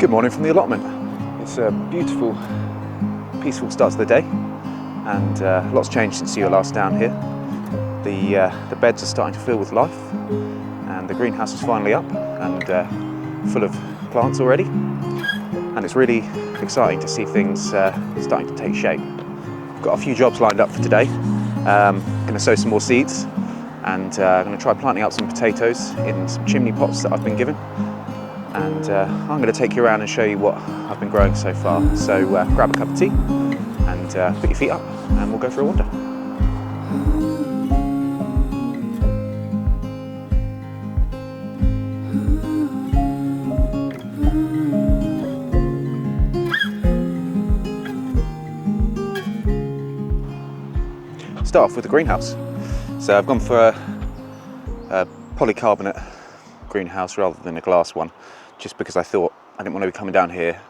Good morning from the allotment. It's a beautiful, peaceful start to the day, and lots changed since you were last down here. The beds are starting to fill with life, and the greenhouse is finally up and full of plants already. And it's really exciting to see things starting to take shape. I've got a few jobs lined up for today. I'm going to sow some more seeds, and I'm going to try planting out some potatoes in some chimney pots that I've been given. And I'm going to take you around and show you what I've been growing so far. So grab a cup of tea and put your feet up and we'll go for a wander. Start off with the greenhouse. So I've gone for a polycarbonate greenhouse rather than a glass one, just because I thought I didn't want to be coming down here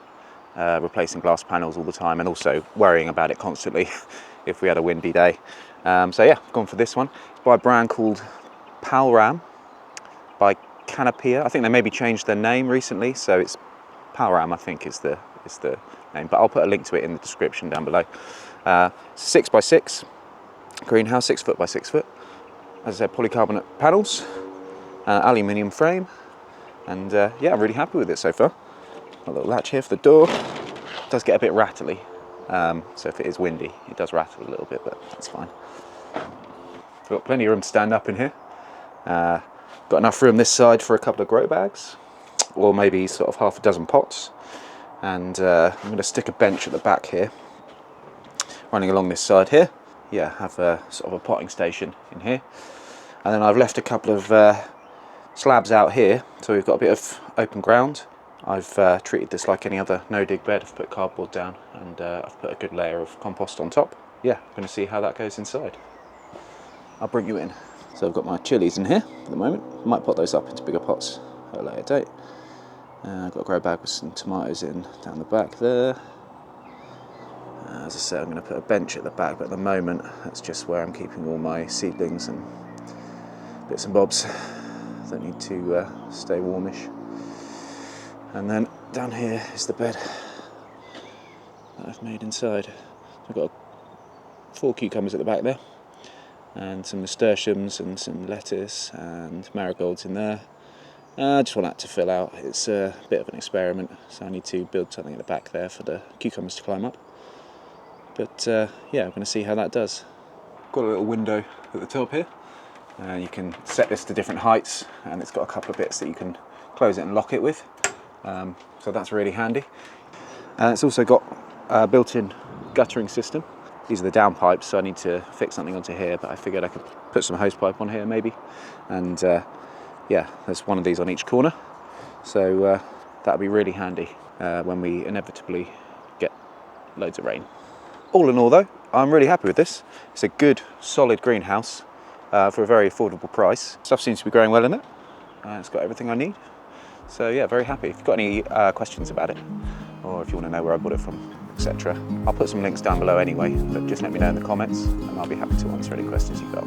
replacing glass panels all the time and also worrying about it constantly if we had a windy day. So yeah, I've gone for this one. It's by a brand called Palram by Canopia. I think they maybe changed their name recently, so it's Palram, I think is the name, but I'll put a link to it in the description down below. 6x6 greenhouse, 6 foot by 6 foot. As I said, polycarbonate panels. Aluminium frame, and yeah, I'm really happy with it so far. A little latch here for the door. It does get a bit rattly, so if it is windy it does rattle a little bit, but that's fine. We've got plenty of room to stand up in here. Got enough room this side for a couple of grow bags, or maybe sort of half a dozen pots, and I'm going to stick a bench at the back here running along this side here. Yeah, have a sort of a potting station in here, and then I've left a couple of slabs out here, so we've got a bit of open ground. I've treated this like any other no-dig bed. I've put cardboard down and I've put a good layer of compost on top. Yeah, I'm going to see how that goes inside. I'll bring you in. So I've got my chilies in here at the moment. I might pot those up into bigger pots at a later date. I've got a grow bag with some tomatoes in down the back there. As I said, I'm going to put a bench at the back, but at the moment that's just where I'm keeping all my seedlings and bits and bobs that need to stay warmish. And then down here is the bed that I've made inside. I've got 4 cucumbers at the back there, and some nasturtiums and some lettuce and marigolds in there. I just want that to fill out. It's a bit of an experiment, so I need to build something at the back there for the cucumbers to climb up. But yeah, I'm going to see how that does. Got a little window at the top here. You can set this to different heights, and it's got a couple of bits that you can close it and lock it with, so that's really handy. It's also got a built-in guttering system. These are the down pipes, so I need to fix something onto here, but I figured I could put some hose pipe on here maybe, and yeah, there's one of these on each corner, so that'll be really handy when we inevitably get loads of rain. All in all though, I'm really happy with this. It's a good solid greenhouse for a very affordable price. Stuff seems to be growing well in it. It's got everything I need. So yeah, very happy. If you've got any questions about it, or if you want to know where I bought it from, etc., I'll put some links down below anyway, but just let me know in the comments and I'll be happy to answer any questions you've got.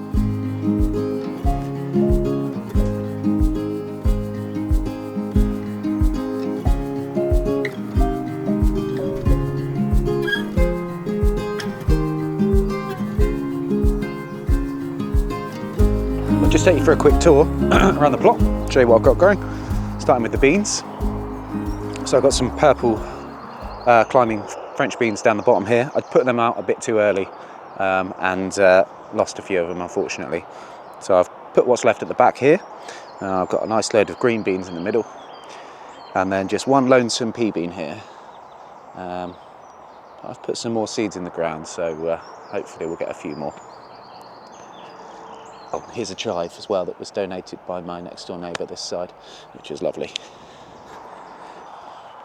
Just take you for a quick tour around the plot, show you what I've got growing, starting with the beans. So I've got some purple climbing French beans down the bottom here. I'd put them out a bit too early and lost a few of them unfortunately. So I've put what's left at the back here. I've got a nice load of green beans in the middle, and then just one lonesome pea bean here. I've put some more seeds in the ground, so hopefully we'll get a few more. Oh, here's a chive as well that was donated by my next door neighbour this side, which is lovely.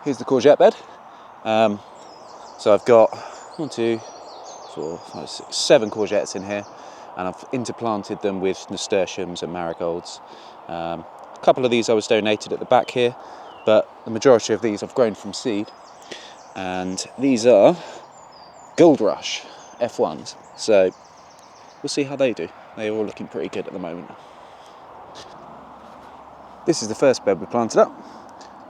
Here's the courgette bed. So I've got 1, 2, 4, 5, 6, 7 courgettes in here, and I've interplanted them with nasturtiums and marigolds. A couple of these I was donated at the back here, but the majority of these I've grown from seed. And these are Gold Rush F1s, so we'll see how they do. They're all looking pretty good at the moment. This is the first bed we planted up.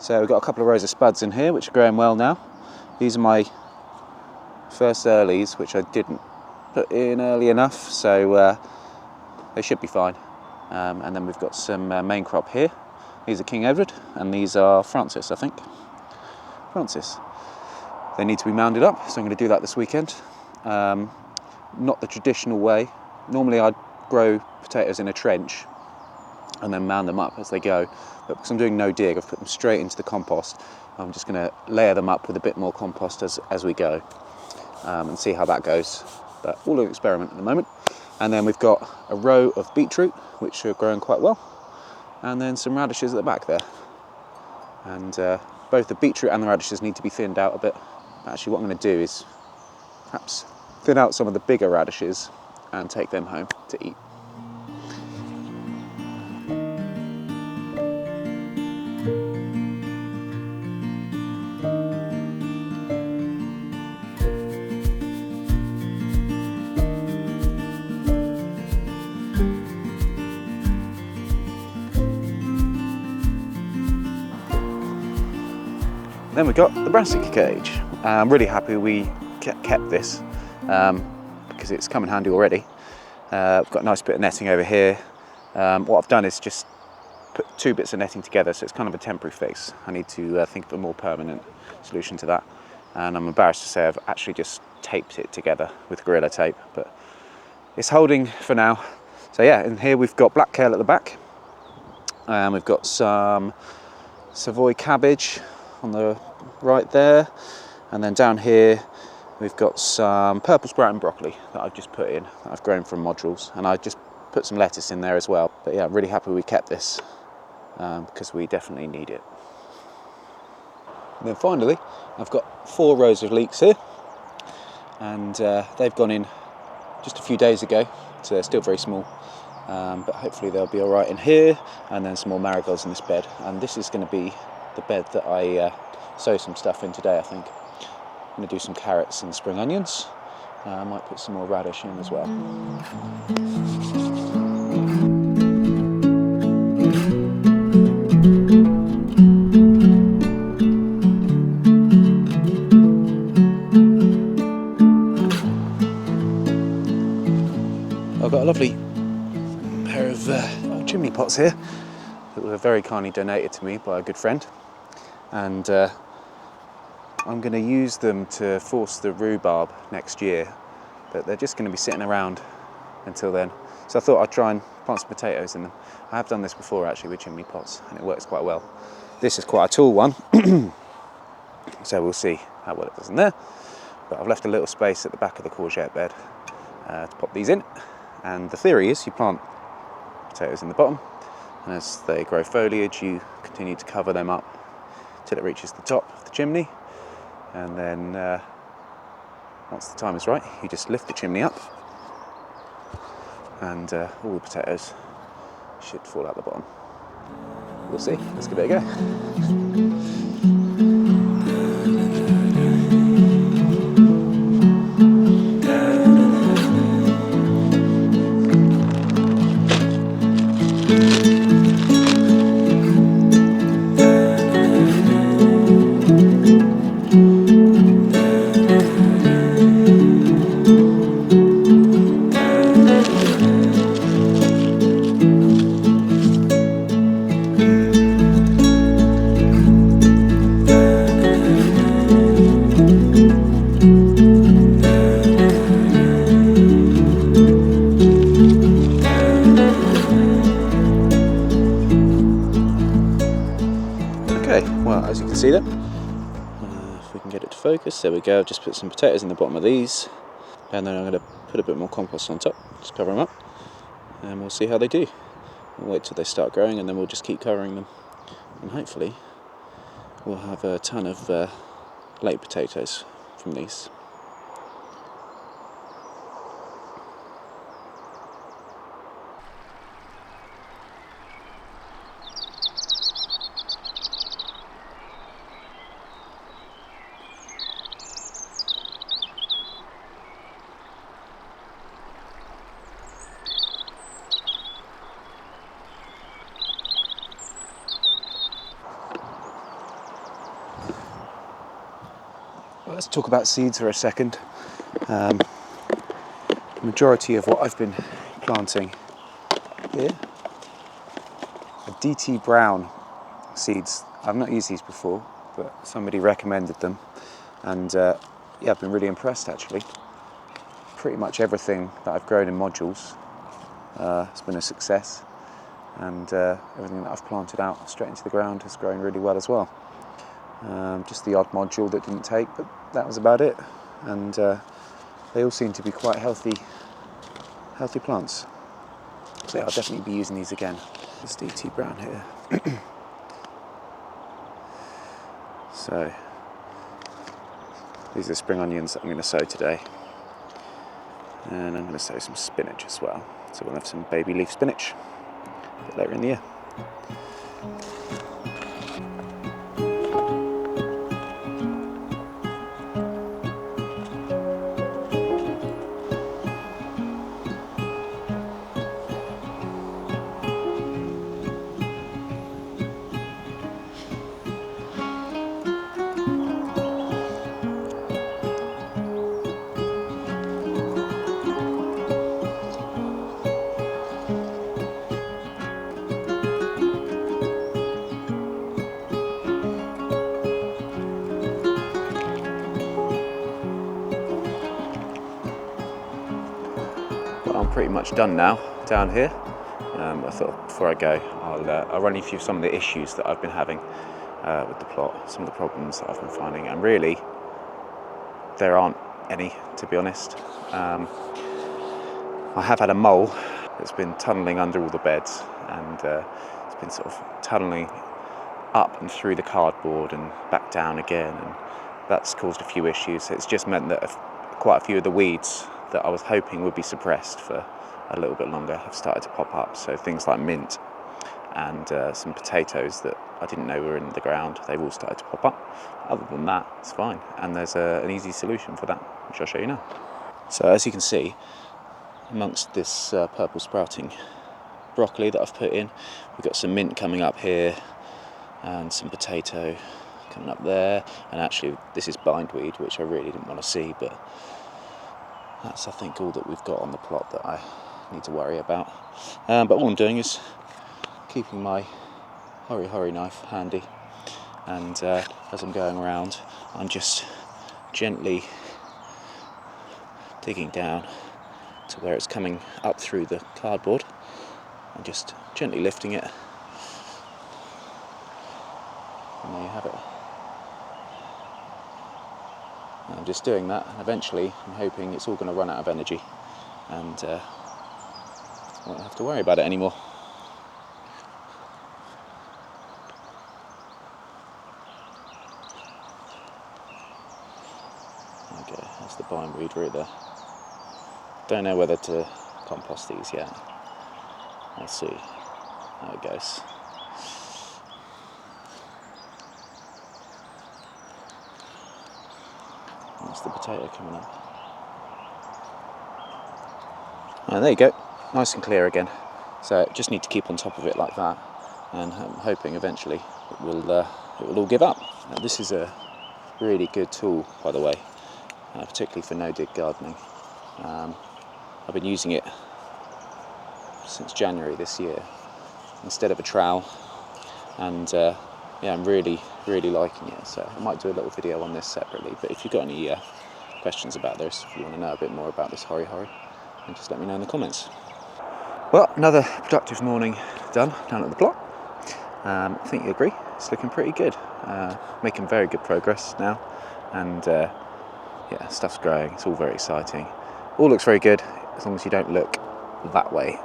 So we've got a couple of rows of spuds in here, which are growing well now. These are my first earlies, which I didn't put in early enough, so they should be fine. And then we've got some main crop here. These are King Edward, and these are Francis, I think. Francis. They need to be mounded up, so I'm going to do that this weekend. Not the traditional way. Normally I'd grow potatoes in a trench and then mound them up as they go, but because I'm doing no dig, I've put them straight into the compost. I'm just going to layer them up with a bit more compost as we go, and see how that goes. But all an experiment at the moment. And then we've got a row of beetroot, which are growing quite well, and then some radishes at the back there. And both the beetroot and the radishes need to be thinned out a bit. Actually, what I'm going to do is perhaps thin out some of the bigger radishes and take them home to eat. Then we've got the brassica cage. I'm really happy we kept this because it's come in handy already. I've got a nice bit of netting over here. What I've done is just put 2 bits of netting together, so it's kind of a temporary fix. I need to think of a more permanent solution to that. And I'm embarrassed to say I've actually just taped it together with Gorilla Tape, but it's holding for now. So yeah, in here we've got black kale at the back. We've got some Savoy cabbage on the right there, and then down here we've got some purple sprouting broccoli that I've just put in, that I've grown from modules, and I just put some lettuce in there as well. But yeah, I'm really happy we kept this because we definitely need it. And then finally I've got 4 rows of leeks here, and they've gone in just a few days ago, so they're still very small, but hopefully they'll be all right in here. And then some more marigolds in this bed, and this is going to be the bed that I sow some stuff in today. I think I'm going to do some carrots and spring onions. I might put some more radish in as well. I've got a lovely pair of old chimney pots here that were very kindly donated to me by a good friend, and I'm going to use them to force the rhubarb next year, but they're just going to be sitting around until then. So I thought I'd try and plant some potatoes in them. I have done this before actually with chimney pots, and it works quite well. This is quite a tall one, so we'll see how well it does in there. But I've left a little space at the back of the courgette bed to pop these in. And the theory is you plant potatoes in the bottom, and as they grow foliage you continue to cover them up till it reaches the top of the chimney, and then once the time is right you just lift the chimney up, and all the potatoes should fall out the bottom. We'll see. Let's give it a go. Well, as you can see there, if we can get it to focus, there we go. I've just put some potatoes in the bottom of these, and then I'm going to put a bit more compost on top, just cover them up, and we'll see how they do. We'll wait till they start growing, and then we'll just keep covering them, and hopefully we'll have a ton of late potatoes from these. Well, let's talk about seeds for a second. The majority of what I've been planting here are DT Brown seeds. I've not used these before, but somebody recommended them, and yeah, I've been really impressed actually. Pretty much everything that I've grown in modules has been a success, and everything that I've planted out straight into the ground has grown really well as well. Just the odd module that didn't take, but that was about it, and they all seem to be quite healthy plants. So yeah, I'll definitely be using these again. This DT Brown here. So these are the spring onions that I'm going to sow today, and I'm going to sow some spinach as well. So we'll have some baby leaf spinach a bit later in the year. I'm pretty much done now down here. I thought before I go, I'll run you through some of the issues that I've been having with the plot, some of the problems that I've been finding, and really there aren't any, to be honest. I have had a mole that's been tunnelling under all the beds, and it's been sort of tunnelling up and through the cardboard and back down again, and that's caused a few issues. It's just meant that quite a few of the weeds that I was hoping would be suppressed for a little bit longer have started to pop up. So things like mint and some potatoes that I didn't know were in the ground, they've all started to pop up. Other than that, it's fine. And there's an easy solution for that, which I'll show you now. So as you can see, amongst this purple sprouting broccoli that I've put in, we've got some mint coming up here and some potato coming up there. And actually this is bindweed, which I really didn't want to see, but that's, I think, all that we've got on the plot that I need to worry about. But all I'm doing is keeping my hurry knife handy, and as I'm going around, I'm just gently digging down to where it's coming up through the cardboard and just gently lifting it. And there you have it. I'm just doing that, and eventually I'm hoping it's all going to run out of energy, and I won't have to worry about it anymore. Okay, that's the bindweed root there. Don't know whether to compost these yet. Let's see how it goes. That's the potato coming up. And there you go, nice and clear again. So just need to keep on top of it like that, and I'm hoping eventually it will all give up. Now, this is a really good tool, by the way, particularly for no-dig gardening. I've been using it since January this year instead of a trowel, and yeah, I'm really liking it. So I might do a little video on this separately, but if you've got any questions about this, if you want to know a bit more about this hurry, then just let me know in the comments. Well, another productive morning done down at the plot. I think you agree, it's looking pretty good. Making very good progress now, and yeah, stuff's growing, it's all very exciting. All looks very good, as long as you don't look that way.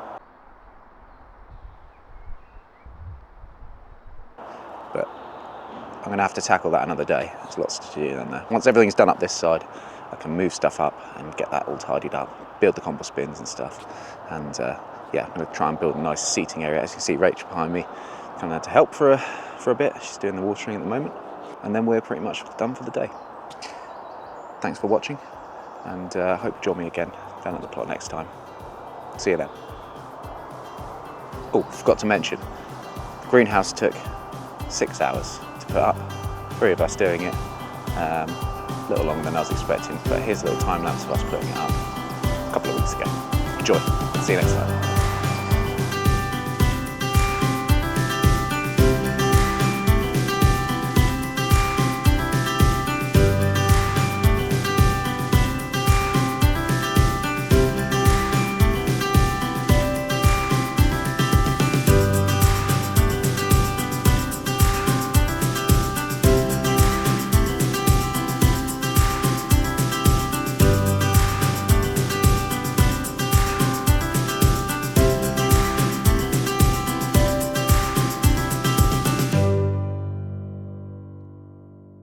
But I'm going to have to tackle that another day. There's lots to do down there. Once everything's done up this side, I can move stuff up and get that all tidied up, build the compost bins and stuff. And yeah, I'm going to try and build a nice seating area. As you can see, Rach behind me coming out to help for a bit. She's doing the watering at the moment. And then we're pretty much done for the day. Thanks for watching, and I hope you join me again down at the plot next time. See you then. Oh, forgot to mention, the greenhouse took 6 hours to put up, 3 of us doing it. little longer than I was expecting, but here's a little time lapse of us putting it up a couple of weeks ago. Enjoy. See you next time.